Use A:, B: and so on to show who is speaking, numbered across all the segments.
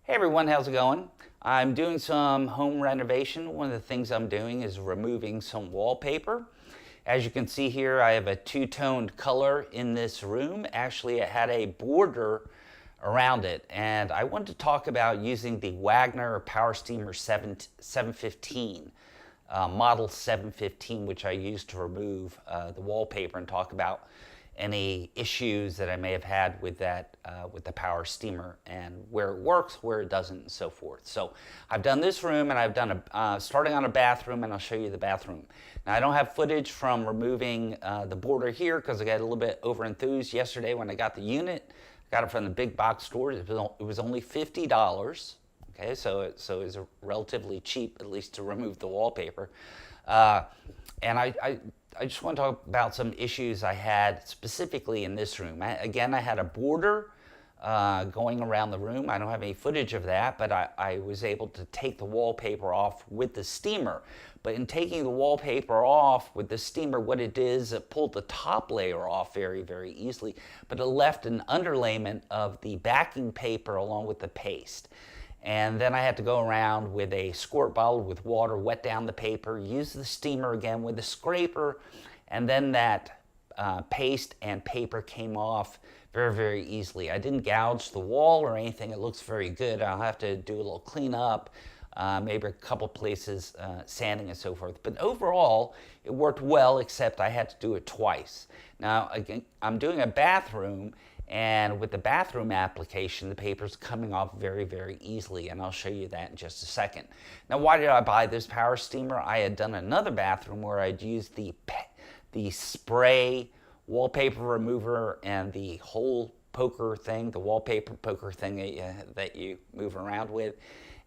A: Hey everyone, how's it going? I'm doing some home renovation. One of the things I'm doing is removing some wallpaper. As you can see here, I have a two-toned color in this room. Actually, it had a border around it, and I wanted to talk about using the Wagner Power Steamer 715, model 715, which I used to remove the wallpaper, and talk about any issues that I may have had with that, with the power steamer, and where it works, where it doesn't, and so forth. So I've done this room, and I've done starting on a bathroom, and I'll show you the bathroom. Now I don't have footage from removing the border here because I got a little bit over enthused yesterday when I got the unit. I got it from the big box stores. It was only $50. Okay, so it was relatively cheap, at least to remove the wallpaper. And I just want to talk about some issues I had specifically in this room. Again, I had a border going around the room. I don't have any footage of that, but I was able to take the wallpaper off with the steamer. But in taking the wallpaper off with the steamer, what it did is it pulled the top layer off very, very easily, but it left an underlayment of the backing paper along with the paste. And then I had to go around with a squirt bottle with water, wet down the paper, use the steamer again with a scraper, and then that paste and paper came off very, very easily. I didn't gouge the wall or anything. It looks very good. I'll have to do a little cleanup, maybe a couple places sanding and so forth. But overall, it worked well, except I had to do it twice. Now, again, I'm doing a bathroom, and with the bathroom application, the paper's coming off very, very easily, and I'll show you that in just a second. Now, why did I buy this power steamer? I had done another bathroom where I'd used the spray wallpaper remover and the whole poker thing, the wallpaper poker thing that you move around with.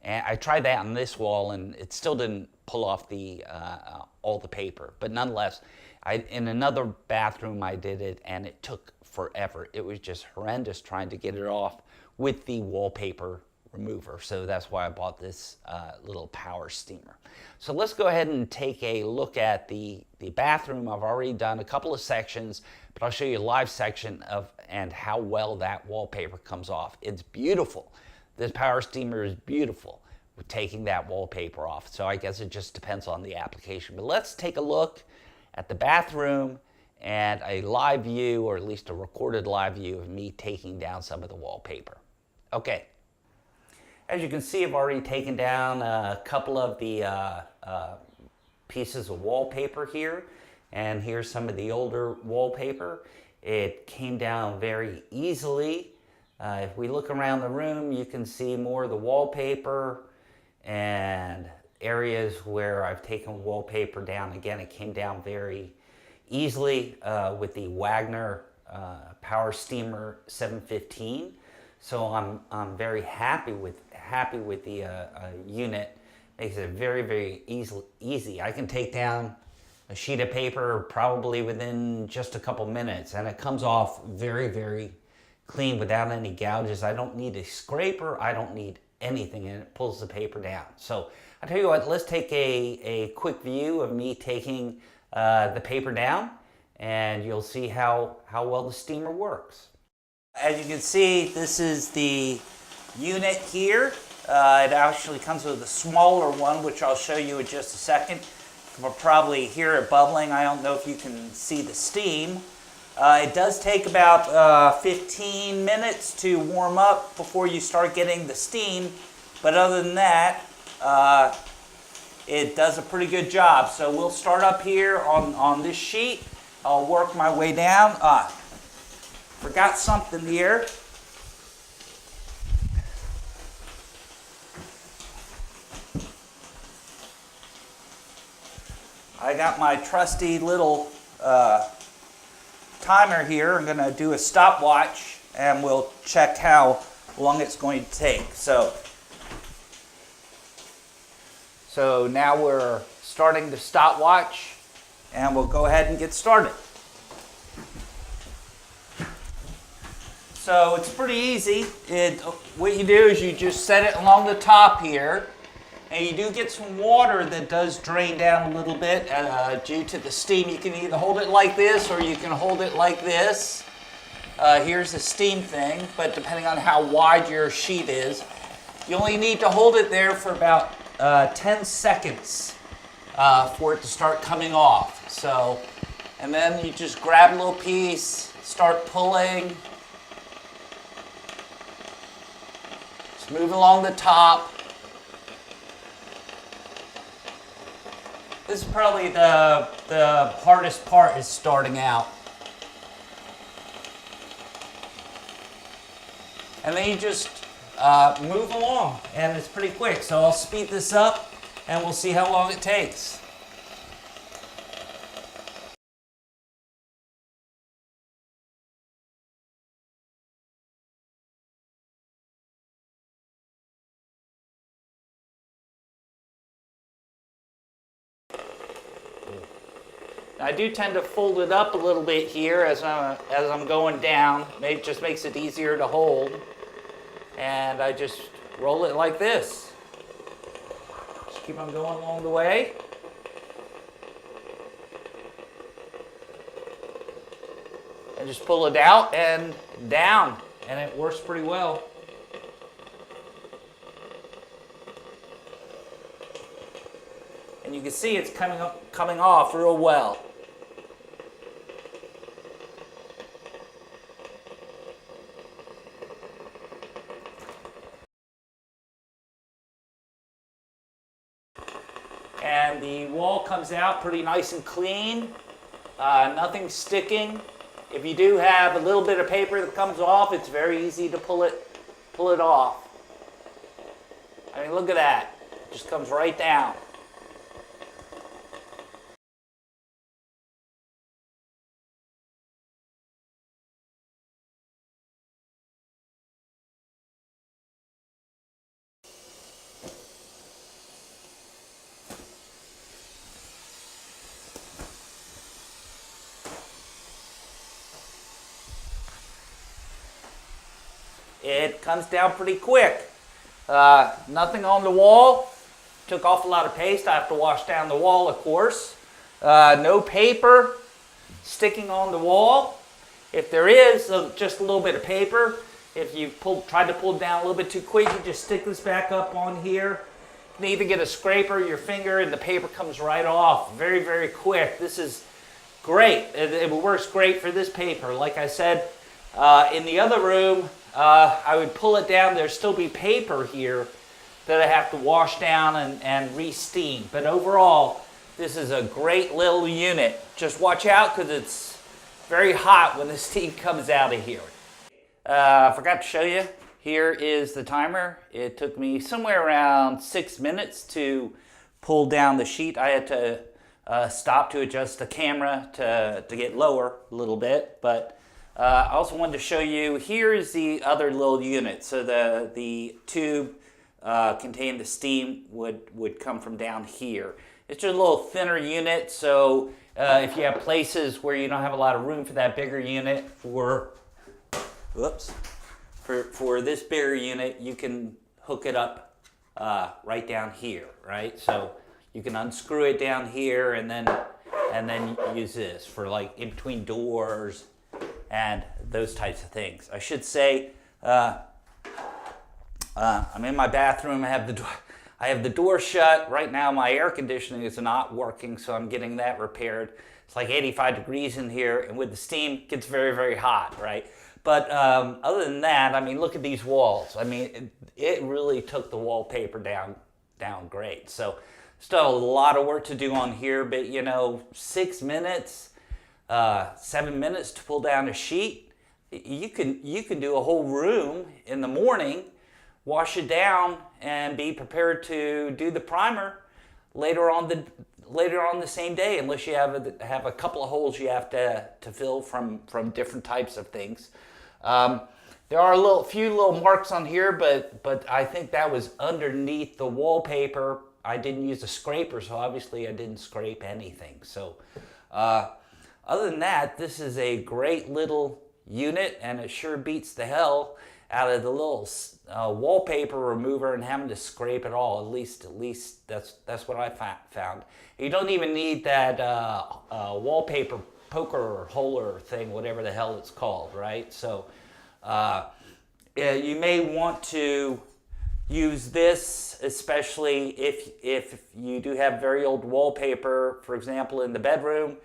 A: And I tried that on this wall, and it still didn't pull off all the paper. But nonetheless, in another bathroom I did it, and it took forever. It was just horrendous trying to get it off with the wallpaper remover. So that's why I bought this little power steamer. So let's go ahead and take a look at the bathroom. I've already done a couple of sections, but I'll show you a live section and how well that wallpaper comes off. It's beautiful. This power steamer is beautiful with taking that wallpaper off. So I guess it just depends on the application. But let's take a look at the bathroom and a live view, or at least a recorded live view of me taking down some of the wallpaper. Okay. As you can see, I've already taken down a couple of the pieces of wallpaper here, and here's some of the older wallpaper. It came down very easily. If we look around the room, you can see more of the wallpaper and areas where I've taken wallpaper down. Again, it came down very easily with the Wagner Power Steamer 715. So I'm very happy with the unit. Makes it very, very easy. I can take down a sheet of paper probably within just a couple minutes, and it comes off very, very clean without any gouges. I don't need a scraper. I don't need anything, and it pulls the paper down. So I'll tell you what, let's take a quick view of me taking the paper down, and you'll see how well the steamer works. As you can see, this is the unit here. It actually comes with a smaller one, which I'll show you in just a second. We'll probably hear it bubbling. I don't know if you can see the steam. It does take about 15 minutes to warm up before you start getting the steam, but other than that, it does a pretty good job. So we'll start up here on this sheet. I'll work my way down. Forgot something here. I got my trusty little timer here. I'm going to do a stopwatch, and we'll check how long it's going to take. So now we're starting the stopwatch, and we'll go ahead and get started. So it's pretty easy. What you do is you just set it along the top here, and you do get some water that does drain down a little bit due to the steam. You can either hold it like this or you can hold it like this. Here's the steam thing, but depending on how wide your sheet is, You only need to hold it there for about 10 seconds for it to start coming off. So, and then you just grab a little piece, start pulling. Just move along the top. This is probably the hardest part, is starting out. And then you just move along, and it's pretty quick. So I'll speed this up, and we'll see how long it takes. I do tend to fold it up a little bit here as I'm going down. It just makes it easier to hold. And I just roll it like this. Just keep on going along the way. And just pull it out and down. And it works pretty well. And you can see it's coming off real well. And the wall comes out pretty nice and clean, nothing sticking. If you do have a little bit of paper that comes off, it's very easy to pull it off. I mean, look at that, it just comes right down. It comes down pretty quick. Nothing on the wall. Took off a lot of paste. I have to wash down the wall, of course. No paper sticking on the wall. If there is just a little bit of paper, if you tried to pull it down a little bit too quick, you just stick this back up on here. You can either get a scraper, your finger, and the paper comes right off very, very quick. This is great. It works great for this paper. Like I said, in the other room, I would pull it down. There'd still be paper here that I have to wash down and re-steam. But overall, this is a great little unit. Just watch out because it's very hot when the steam comes out of here. I forgot to show you. Here is the timer. It took me somewhere around 6 minutes to pull down the sheet. I had to stop to adjust the camera to get lower a little bit, but I also wanted to show you, here is the other little unit. So the tube containing the steam would come from down here. It's just a little thinner unit, so if you have places where you don't have a lot of room for that bigger unit, for this bigger unit, you can hook it up right down here, right? So you can unscrew it down here and then use this for like in between doors and those types of things. I should say, I'm in my bathroom. I have the door shut. Right now my air conditioning is not working, so I'm getting that repaired. It's like 85 degrees in here, and with the steam, it gets very, very hot, right? But other than that, I mean, look at these walls. I mean, it really took the wallpaper down great. So still a lot of work to do on here, but 6 minutes, 7 minutes to pull down a sheet. You can do a whole room in the morning, wash it down, and be prepared to do the primer later on the same day, unless you have a couple of holes you have to fill from different types of things. There are a few little marks on here, but I think that was underneath the wallpaper. I didn't use a scraper, so obviously I didn't scrape anything. So other than that, this is a great little unit, and it sure beats the hell out of the little wallpaper remover and having to scrape it all. At least that's what I found. You don't even need that wallpaper poker or holder thing, whatever the hell it's called, right? So you may want to use this, especially if you do have very old wallpaper, for example, in the bedroom,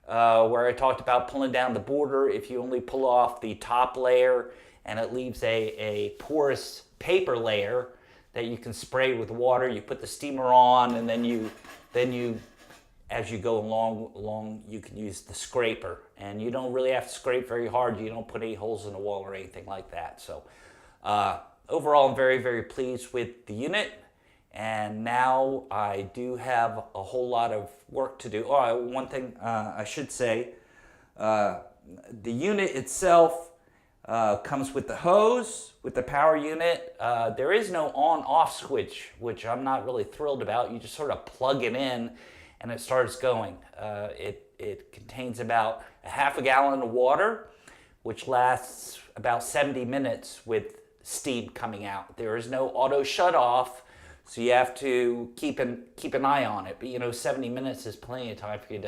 A: where I talked about pulling down the border. If you only pull off the top layer and it leaves a porous paper layer that you can spray with water, you put the steamer on, and then you as you go along, you can use the scraper, and you don't really have to scrape very hard. You don't put any holes in the wall or anything like that. So overall, I'm very, very pleased with the unit. And now I do have a whole lot of work to do. Oh, one thing I should say, the unit itself comes with the hose, with the power unit. There is no on-off switch, which I'm not really thrilled about. You just sort of plug it in and it starts going. It contains about a half a gallon of water, which lasts about 70 minutes with steam coming out. There is no auto shut off, so you have to keep an eye on it. But you know, 70 minutes is plenty of time for you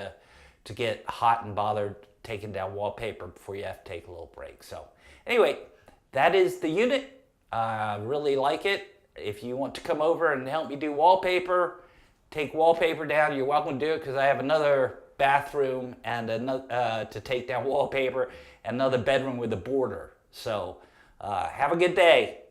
A: to get hot and bothered taking down wallpaper before you have to take a little break. So anyway, that is the unit. I really like it. If you want to come over and help me do wallpaper, take wallpaper down, you're welcome to do it, because I have another bathroom and another to take down wallpaper, and another bedroom with a border. So have a good day.